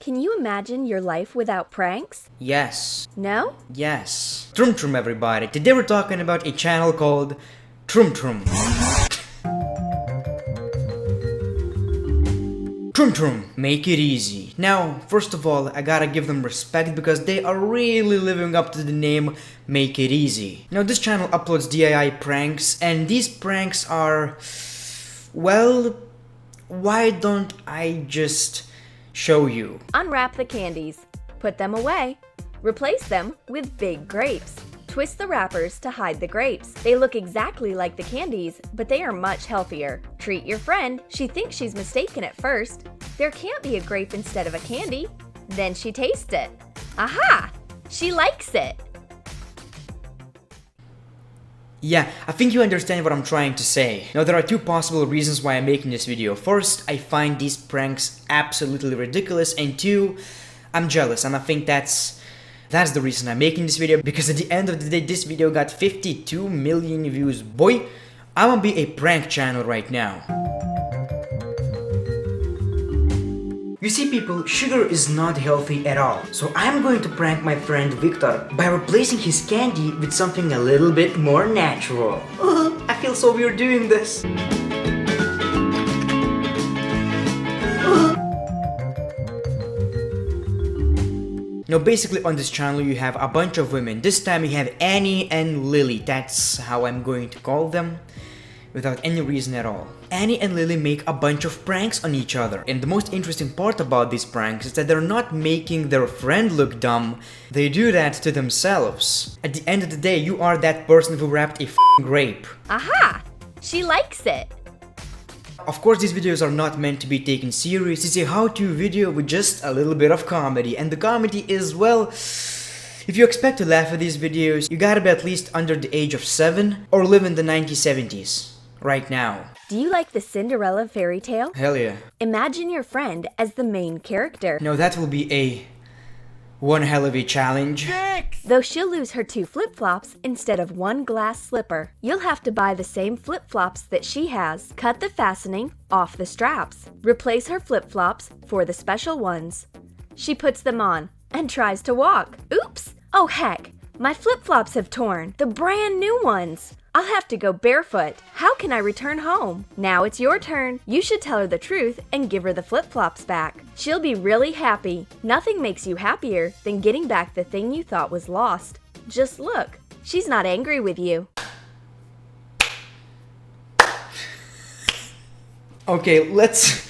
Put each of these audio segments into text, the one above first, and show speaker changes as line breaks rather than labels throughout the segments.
Can you imagine your life without pranks?
Yes.
No?
Yes. Troom Troom, everybody. Today we're talking about a channel called Troom Troom. Troom Troom, make it easy. Now, first of all, I gotta give them respect because they are really living up to the name Make It Easy. Now, this channel uploads DIY pranks, and these pranks are... well, why don't I just show you?
Unwrap the candies. Put them away. Replace them with big grapes. Twist the wrappers to hide the grapes. They look exactly like the candies, but they are much healthier. Treat your friend. She thinks she's mistaken at first. There can't be a grape instead of a candy. Then she tastes it. Aha! She likes it.
Yeah, I think you understand what I'm trying to say. Now, there are two possible reasons why I'm making this video. First, I find these pranks absolutely ridiculous, and two, I'm jealous, and I think that's the reason I'm making this video, because at the end of the day, this video got 52 million views. Boy, I'm gonna be a prank channel right now. You see, people, sugar is not healthy at all. So I'm going to prank my friend Victor by replacing his candy with something a little bit more natural. I feel so weird doing this. Now, basically on this channel you have a bunch of women. This time you have Annie and Lily. That's how I'm going to call them, without any reason at all. Annie and Lily make a bunch of pranks on each other. And the most interesting part about these pranks is that they're not making their friend look dumb. They do that to themselves. At the end of the day, you are that person who wrapped a f***ing grape.
Aha! She likes it.
Of course, these videos are not meant to be taken serious. It's a how-to video with just a little bit of comedy. And the comedy is, well, if you expect to laugh at these videos, you gotta be at least under the age of 7 or live in the 1970s. Right now.
Do you like the Cinderella fairy tale?
Hell yeah.
Imagine your friend as the main character.
No, that will be one hell of a challenge.
Though she'll lose her 2 flip-flops instead of 1 glass slipper. You'll have to buy the same flip-flops that she has. Cut the fastening off the straps. Replace her flip-flops for the special ones. She puts them on and tries to walk. Oops! Oh heck! My flip-flops have torn. The brand new ones. I'll have to go barefoot. How can I return home? Now it's your turn. You should tell her the truth and give her the flip-flops back. She'll be really happy. Nothing makes you happier than getting back the thing you thought was lost. Just look. She's not angry with you.
Okay, let's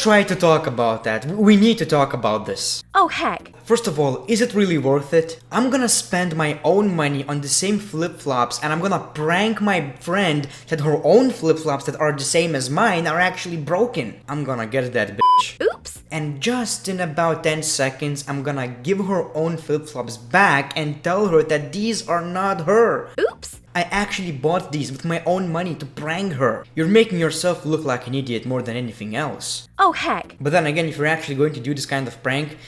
try to talk about that. We need to talk about this.
Oh heck.
First of all, is it really worth it? I'm gonna spend my own money on the same flip-flops, and I'm gonna prank my friend that her own flip-flops that are the same as mine are actually broken. I'm gonna get that bitch.
Oops.
And just in about 10 seconds, I'm gonna give her own flip-flops back and tell her that these are not her.
Oops.
I actually bought these with my own money to prank her. You're making yourself look like an idiot more than anything else.
Oh heck.
But then again, if you're actually going to do this kind of prank,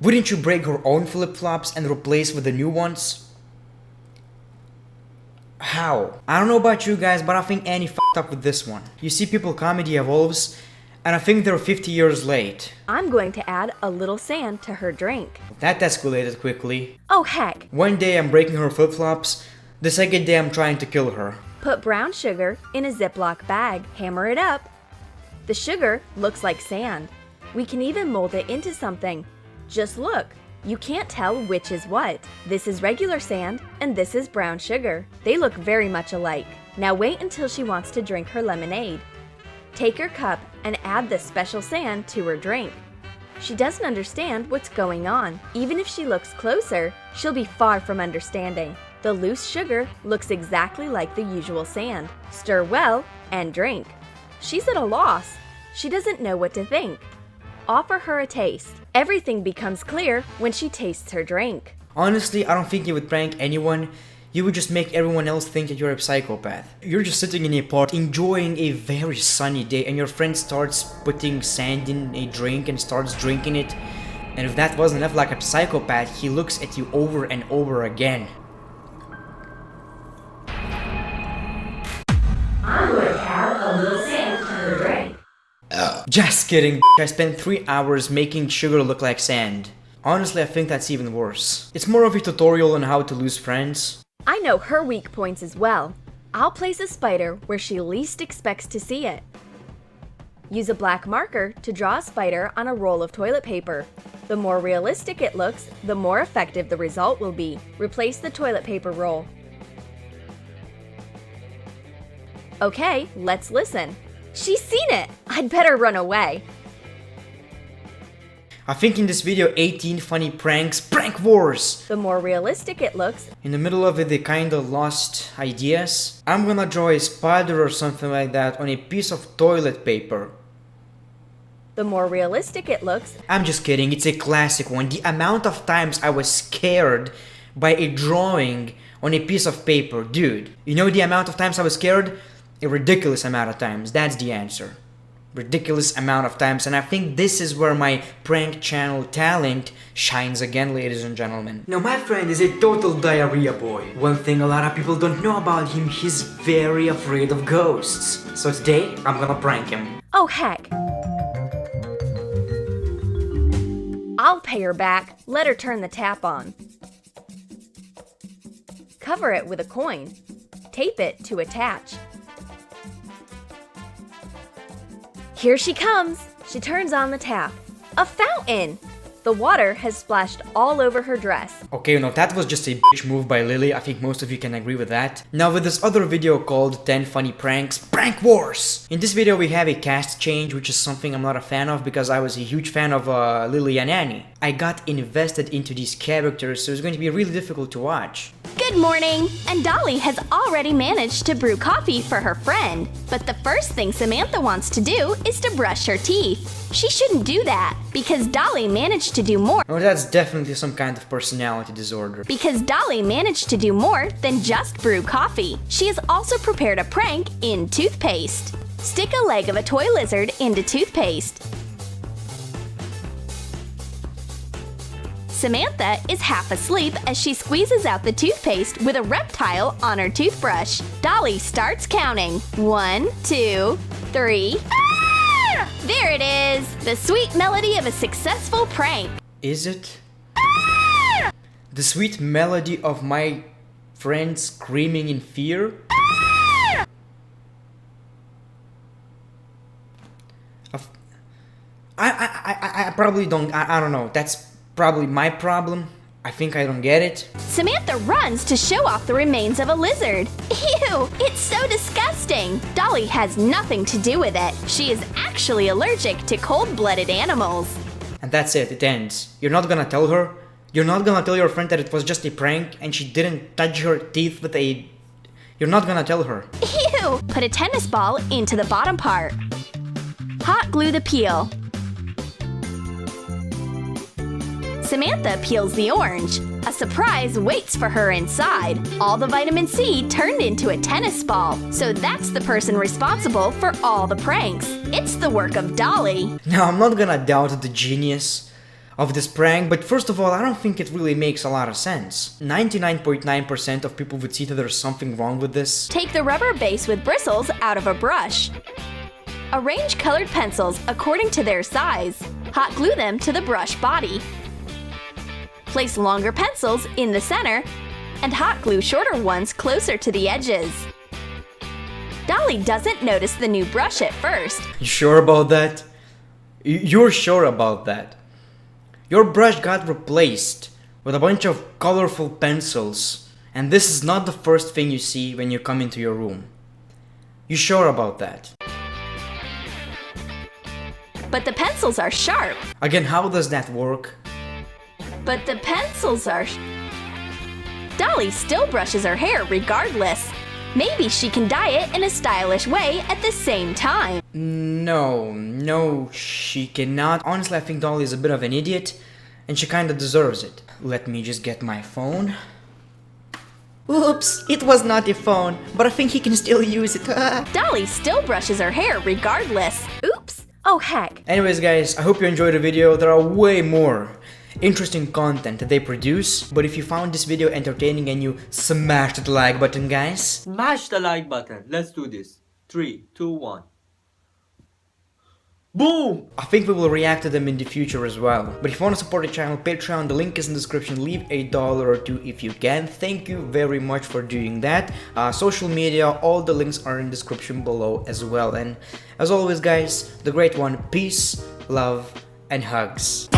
wouldn't you break her own flip-flops and replace with the new ones? How? I don't know about you guys, but I think Annie f***ed up with this one. You see, people, comedy evolves, and I think they're 50 years late.
I'm going to add a little sand to her drink.
That escalated quickly.
Oh heck.
One day I'm breaking her flip-flops, the second day I'm trying to kill her.
Put brown sugar in a Ziploc bag. Hammer it up. The sugar looks like sand. We can even mold it into something. Just look. You can't tell which is what. This is regular sand and this is brown sugar. They look very much alike. Now wait until she wants to drink her lemonade. Take her cup and add this special sand to her drink. She doesn't understand what's going on. Even if she looks closer, she'll be far from understanding. The loose sugar looks exactly like the usual sand. Stir well and drink. She's at a loss. She doesn't know what to think. Offer her a taste. Everything becomes clear when she tastes her drink.
Honestly, I don't think you would prank anyone. You would just make everyone else think that you're a psychopath. You're just sitting in a park, enjoying a very sunny day, and your friend starts putting sand in a drink and starts drinking it. And if that wasn't enough like a psychopath, he looks at you over and over again. I'm going to add a little sand to her drink. Just kidding. I spent 3 hours making sugar look like sand. Honestly, I think that's even worse. It's more of a tutorial on how to lose friends.
I know her weak points as well. I'll place a spider where she least expects to see it. Use a black marker to draw a spider on a roll of toilet paper. The more realistic it looks, the more effective the result will be. Replace the toilet paper roll. Okay, let's listen. She's seen it! I'd better run away.
I think in this video 18 funny pranks, prank wars!
The more realistic it looks,
In the middle of it, they kinda lost ideas. I'm gonna draw a spider or something like that on a piece of toilet paper.
the more realistic it looks,
I'm just kidding, it's a classic one. The amount of times I was scared by a drawing on a piece of paper, dude. You know the amount of times I was scared? A ridiculous amount of times, that's the answer. Ridiculous amount of times, and I think this is where my prank channel talent shines again, ladies and gentlemen. Now my friend is a total diarrhea boy. One thing a lot of people don't know about him, he's very afraid of ghosts. So today, I'm gonna prank him.
oh heck. I'll pay her back. Let her turn the tap on. Cover it with a coin. Tape it to attach. Here she comes. She turns on the tap. A fountain! The water has splashed all over her dress.
Okay, no, that was just a bitch move by Lily. I think most of you can agree with that. Now with this other video called 10 Funny Pranks, Prank Wars! In this video we have a cast change, which is something I'm not a fan of because I was a huge fan of Lily and Annie. I got invested into these characters, so it's going to be really difficult to watch.
Good morning! And Dolly has already managed to brew coffee for her friend. But the first thing Samantha wants to do is to brush her teeth. She shouldn't do that, because Dolly managed to do more.
Oh, that's definitely some kind of personality disorder.
Because Dolly managed to do more than just brew coffee. She has also prepared a prank in toothpaste. Stick a leg of a toy lizard into toothpaste. Samantha is half asleep as she squeezes out the toothpaste with a reptile on her toothbrush. Dolly starts counting. 1, 2, 3. Ah! There it is! The sweet melody of a successful prank.
Is it? Ah! The sweet melody of my friend screaming in fear? Ah! I probably don't, I don't know, that's probably my problem. I think I don't get it.
Samantha runs to show off the remains of a lizard. Ew, it's so disgusting. Dolly has nothing to do with it. She is actually allergic to cold-blooded animals.
And that's it, it ends. You're not gonna tell her? You're not gonna tell your friend that it was just a prank and she didn't touch her teeth with a... You're not gonna tell her.
Ew! Put a tennis ball into the bottom part. Hot glue the peel. Samantha peels the orange. A surprise waits for her inside. All the vitamin C turned into a tennis ball. So that's the person responsible for all the pranks. It's the work of Dolly.
Now, I'm not gonna doubt the genius of this prank, but first of all, I don't think it really makes a lot of sense. 99.9% of people would see that there's something wrong with this.
Take the rubber base with bristles out of a brush. Arrange colored pencils according to their size. Hot glue them to the brush body. Place longer pencils in the center and hot glue shorter ones closer to the edges. Dolly doesn't notice the new brush at first.
You sure about that? You're sure about that? Your brush got replaced with a bunch of colorful pencils, and this is not the first thing you see when you come into your room. You sure about that?
But the pencils are sharp.
Again, how does that work?
But the pencils are... Dolly still brushes her hair regardless. Maybe she can dye it in a stylish way at the same time.
No, she cannot. Honestly, I think Dolly is a bit of an idiot, and she kinda deserves it. Let me just get my phone. Oops, it was not a phone, but I think he can still use it.
Dolly still brushes her hair regardless. Oops. Oh heck.
Anyways guys, I hope you enjoyed the video. There are way more interesting content that they produce, but if you found this video entertaining and you smashed the like button, guys.
Smash the like button. Let's do this. 3, 2, 1.
Boom! I think we will react to them in the future as well. But if you want to support the channel, Patreon, the link is in the description. Leave $1 or $2 if you can. Thank you very much for doing that. Social media, all the links are in the description below as well. And as always guys, the great one, peace, love, and hugs.